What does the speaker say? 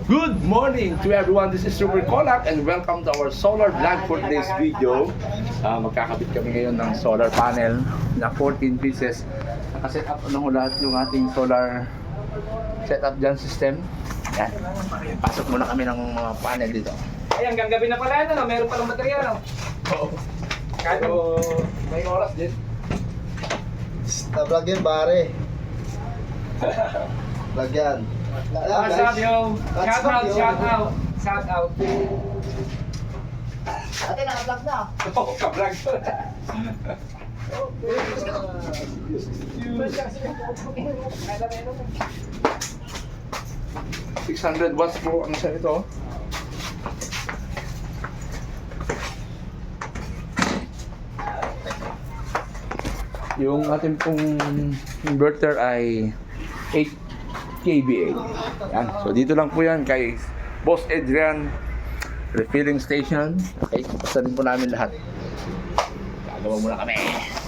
Good morning to everyone. This is Super Kolak and welcome to our solar vlog for today's video. Magkakabit kami ngayon ng solar panel na 14 pieces. Nakaset up na ho lahat yung ating solar setup dyan system. Yan. Pasok muna kami ng mga panel dito. Ay, hanggang gabi na pala ano, meron palang material. Oo. So, may oras din. Na-vlog yan, pare. Vlog yan. What's up, yo? Shout out, shout out. Shout out. Ate, naka-vlog na. Oo, ka-vlog. 600 watts po ang isa ito. Yung ating pong inverter ay 8 kVA. Yan. So dito lang po yan kay Boss Adrian Refilling Station. Okay, pasarin po namin lahat. Gagawa muna kami.